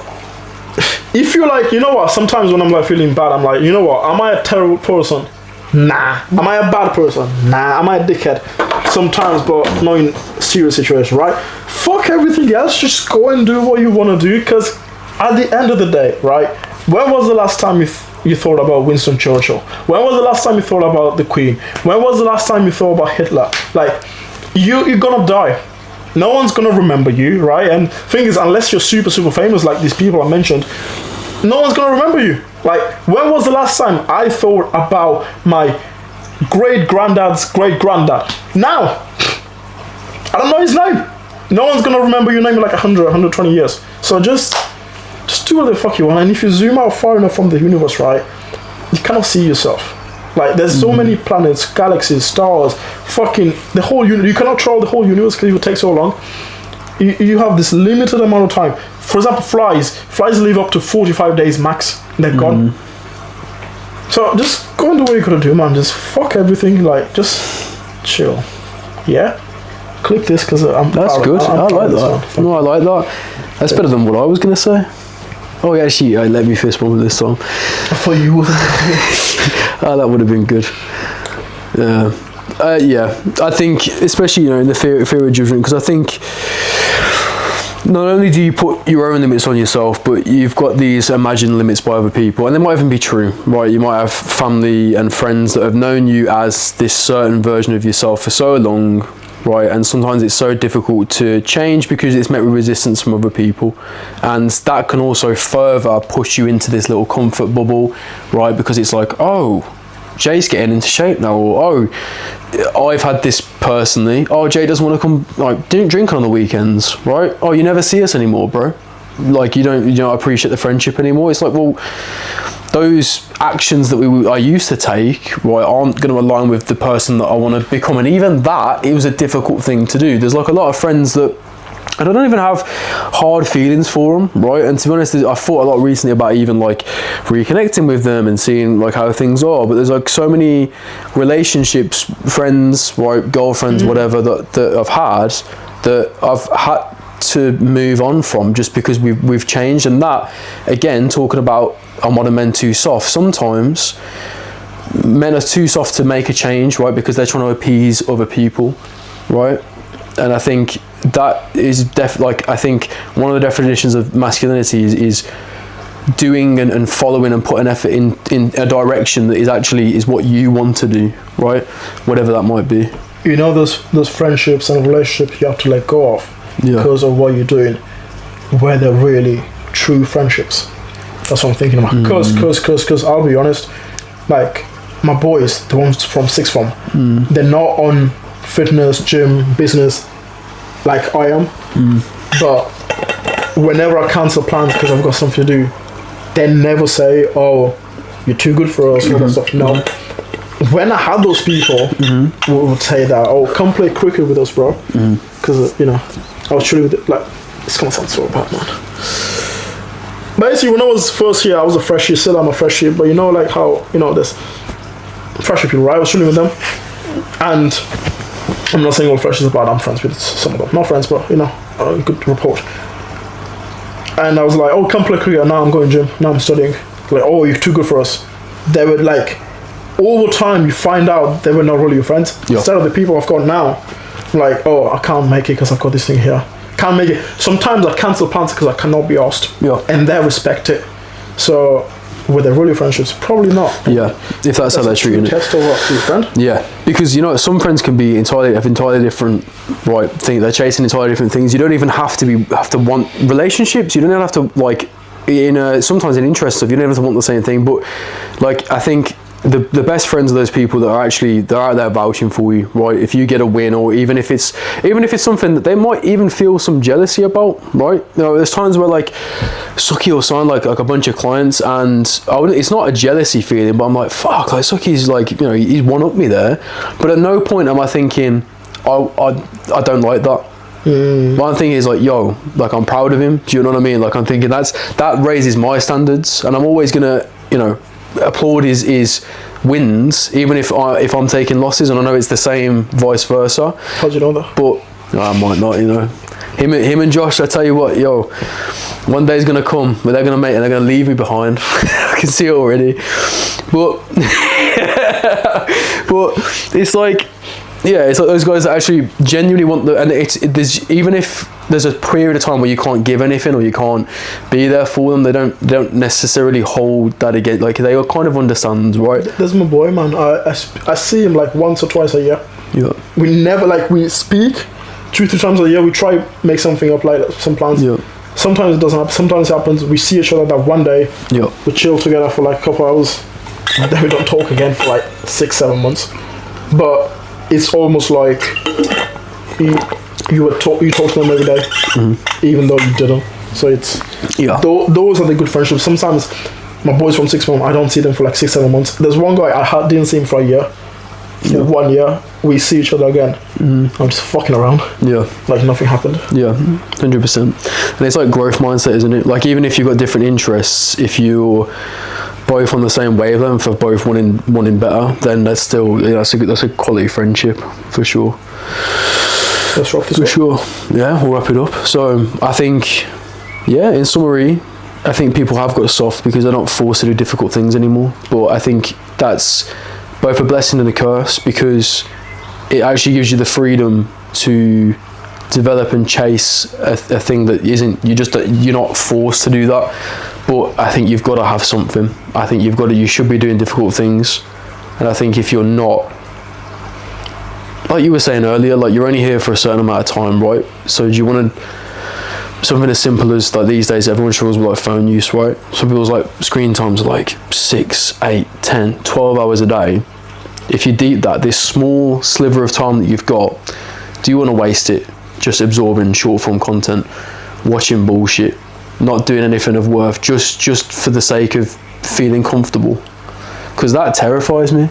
if you're like, you know what, sometimes when I'm like feeling bad, I'm like, you know what, am I a terrible person? Nah. Am I a bad person? Nah. Am I a dickhead? Sometimes, but not in serious situation, right? Fuck everything else. Just go and do what you want to do, because at the end of the day, right? When was the last time you thought about Winston Churchill? When was the last time you thought about the Queen? When was the last time you thought about Hitler? Like, you're gonna die. No one's gonna remember you, right? And thing is, unless you're super famous like these people I mentioned, no one's gonna remember you. Like, when was the last time I thought about my great-granddad's great-granddad? Now! I don't know his name. No one's gonna remember your name in like 120 years. So just do what the fuck you want. And if you zoom out far enough from the universe, right, you cannot see yourself. Like, there's so many planets, galaxies, stars, fucking the whole universe. You cannot travel the whole universe because it would take so long. you have this limited amount of time. For example, flies live up to 45 days max. They're gone. So just go and do what you gotta do, man. Just fuck everything. Like, just chill. Yeah. Click this because I'm. That's good. I like that. No, I like that. That's better than what I was gonna say. Oh, yeah, actually, let me fist bump this time. I thought you wasn't. Oh, that would have been good. Yeah, I think, especially in the fear of judgment, because I think not only do you put your own limits on yourself, but you've got these imagined limits by other people, and they might even be true, right? You might have family and friends that have known you as this certain version of yourself for so long, right? And sometimes it's so difficult to change because it's met with resistance from other people, and that can also further push you into this little comfort bubble, right? Because it's like, oh, Jay's getting into shape now, or oh, I've had this personally. Oh, Jay doesn't want to come, like, didn't drink on the weekends, right? Oh, you never see us anymore, bro. Like, you don't appreciate the friendship anymore. It's like, well, those actions that I used to take, right, aren't going to align with the person that I want to become. And even that, it was a difficult thing to do. There's like a lot of friends that I don't even have hard feelings for them, right? And to be honest, I thought a lot recently about even like reconnecting with them and seeing like how things are. But there's like so many relationships, friends, right, girlfriends, whatever that I've had that I've had to move on from just because we've changed. And that, again, talking about are modern men too soft? Sometimes men are too soft to make a change, right? Because they're trying to appease other people, right? And I think that is I think one of the definitions of masculinity is doing and following and putting effort in a direction that is what you want to do, right? Whatever that might be. You know, those friendships and relationships you have to let go of because of what you're doing, where they're really true friendships. That's what I'm thinking about. Because I'll be honest, like my boys, the ones from sixth form, they're not on fitness, gym, business like I am. But whenever I cancel plans because I've got something to do, they never say, "Oh, you're too good for us," all that stuff. No. When I had those people, we would say that, "Oh, come play cricket with us, bro," because I was truly with it. Like, it's gonna sound so bad, man. Basically, when I was first here, I was a freshie. Still, I'm a freshie, but like how there's freshie people, right? I was chilling with them, and I'm not saying all freshies are bad. I'm friends with some of them, not friends, but a good rapport. And I was like, "Oh, come play cricket." Now I'm going gym. Now I'm studying. Like, "Oh, you're too good for us." They were like, over time, you find out they were not really your friends. Yeah. Instead of the people I've got now, like, "Oh, I can't make it because I've got this thing here. Can't make it." Sometimes I cancel plans because I cannot be asked. Yeah. And they respect it. So, were they really friendships? Probably not. Yeah, if that's how they're treating it. Test over your friend. Yeah, because some friends can be have entirely different thing. They're chasing entirely different things. You don't even have to want relationships. You don't even have to sometimes in interest of you don't even have to want the same thing. But like I think the best friends are those people that are they're out there vouching for you, right? If you get a win, or even if it's something that they might even feel some jealousy about, right? There's times where like Suki will sign like a bunch of clients, and it's not a jealousy feeling, but I'm like, fuck, like Suki's like he's one up me there, but at no point am I thinking I don't like that. One thing is like, yo, like I'm proud of him. Do you know what I mean? Like I'm thinking that raises my standards, and I'm always gonna applaud his wins, even if I'm taking losses, and I know it's the same vice versa. How'd you know that? But I might not, Him and Josh, I tell you what, yo, one day's gonna come where they're gonna they're gonna leave me behind. I can see it already. But it's like, yeah, it's like those guys that actually genuinely want and there's even if there's a period of time where you can't give anything or you can't be there for them, they don't necessarily hold that again. Like they kind of understand, right? There's my boy, man. I see him like once or twice a year. Yeah. We never we speak 2-3 times a year. We try make something up, like some plans. Yeah. Sometimes it doesn't happen. Sometimes it happens. We see each other that one day. Yeah. We chill together for like a couple hours, and then we don't talk again for like 6-7 months. But it's almost like you talk to them every day, even though you didn't. So it's those are the good friendships. Sometimes my boys from sixth form, I don't see them for like 6-7 months. There's one guy I didn't see him for a year, 1 year, we see each other again. I'm just fucking around. Yeah. Like nothing happened. Yeah, 100%. And it's like growth mindset, isn't it? Like even if you've got different interests, if you're both on the same wavelength of both wanting better, then that's still that's a quality friendship for sure. Let's wrap this for up. sure. Yeah, we'll wrap it up. So I think, yeah, in summary, I think people have got soft because they're not forced to do difficult things anymore. But I think that's both a blessing and a curse, because it actually gives you the freedom to develop and chase a thing that isn't, you're not forced to do that. But I think you've got to have something. I think you should be doing difficult things. And I think if you're not, like you were saying earlier, like you're only here for a certain amount of time, right? So do you want to, something as simple as like these days, everyone struggles with like phone use, right? Some people's like screen times are like 6, 8, 10, 12 hours a day. If you deep that, this small sliver of time that you've got, do you want to waste it just absorbing short form content, watching bullshit, not doing anything of worth, just for the sake of feeling comfortable? Because that terrifies me.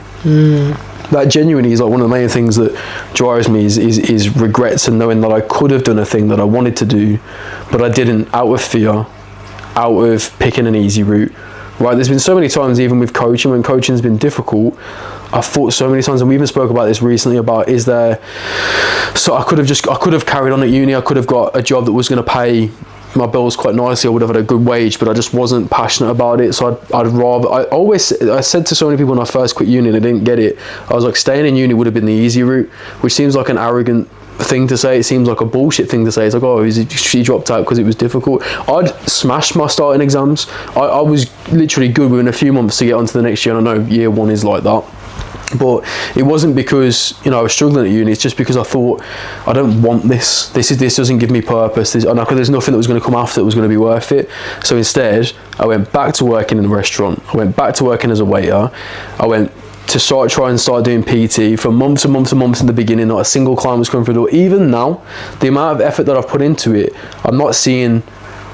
That genuinely is like one of the main things that drives me is regrets and knowing that I could have done a thing that I wanted to do, but I didn't, out of fear, out of picking an easy route. Right, there's been so many times, even with coaching, when coaching's been difficult, I've thought so many times, and we even spoke about this recently, about I could have carried on at uni, I could have got a job that was going to pay my bills quite nicely, I would have had a good wage, but I just wasn't passionate about it. So I said to so many people when I first quit uni and I didn't get it, I was like, staying in uni would have been the easy route, which seems like an arrogant thing to say. It seems like a bullshit thing to say. It's like, oh, she dropped out because it was difficult. I'd smashed my starting exams. I was literally good within a few months to get on to the next year, and I know year one is like that. But it wasn't because, I was struggling at uni. It's just because I thought, I don't want this. This doesn't give me purpose. There's nothing that was going to come after that was going to be worth it. So instead, I went back to working in a restaurant. I went back to working as a waiter. I went to try and start doing PT for months and months and months in the beginning. Not a single client was coming through the door. Even now, the amount of effort that I've put into it, I'm not seeing,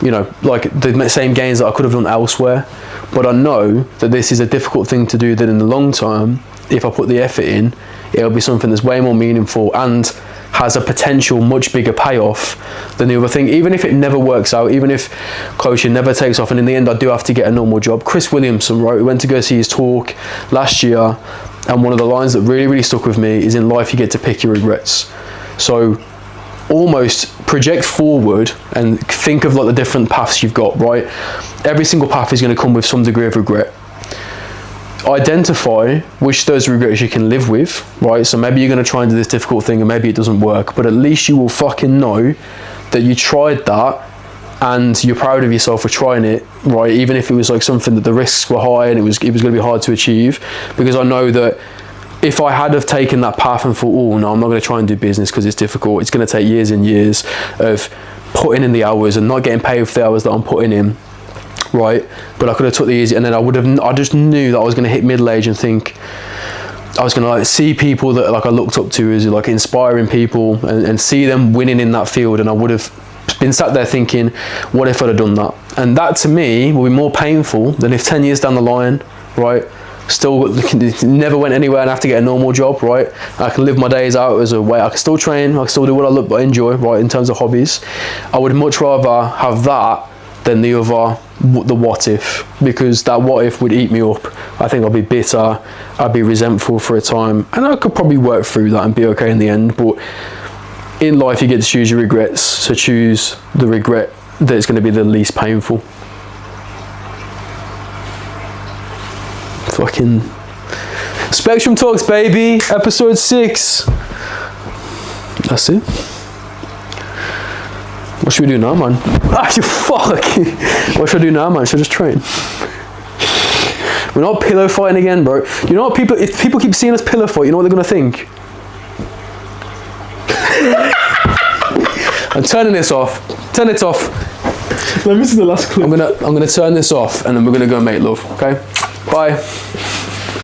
like the same gains that I could have done elsewhere. But I know that this is a difficult thing to do, that in the long term, if I put the effort in, it'll be something that's way more meaningful and has a potential much bigger payoff than the other thing. Even if it never works out, even if coaching never takes off, and in the end I do have to get a normal job. Chris Williamson, right, we went to go see his talk last year, and one of the lines that really, really stuck with me is, in life you get to pick your regrets. So almost project forward and think of like the different paths you've got, right? Every single path is going to come with some degree of regret. Identify which those regrets you can live with, right? So maybe you're going to try and do this difficult thing and maybe it doesn't work, but at least you will fucking know that you tried that and you're proud of yourself for trying it, right? Even if it was like something that the risks were high and it was going to be hard to achieve, because I know that if I had have taken that path and thought, oh no, I'm not going to try and do business because it's difficult, it's going to take years and years of putting in the hours and not getting paid for the hours that I'm putting in, right? But I could have took the easy, and then I just knew that I was going to hit middle age and think I was going to like see people that like I looked up to as like inspiring people and see them winning in that field, and I would have been sat there thinking, what if I'd have done that? And that to me will be more painful than if 10 years down the line, right, still never went anywhere and have to get a normal job, right? I can live my days out as a way, I can still train, I can still do what I enjoy, right, in terms of hobbies. I would much rather have that than the what if, because that what if would eat me up. I think I'd be bitter, I'd be resentful for a time, and I could probably work through that and be okay in the end. But in life you get to choose your regrets, so choose the regret that is going to be the least painful. Fucking Spectrum Talks, baby, episode 6. That's it. What should we do now, man? Ah, you fuck. What should I do now, man? Should I just train? We're not pillow fighting again, bro. You know what, if people keep seeing us pillow fight, you know what they're gonna think? I'm turning this off. Turn it off. Let me see the last clip. I'm gonna turn this off, and then we're gonna go make love. Okay? Bye.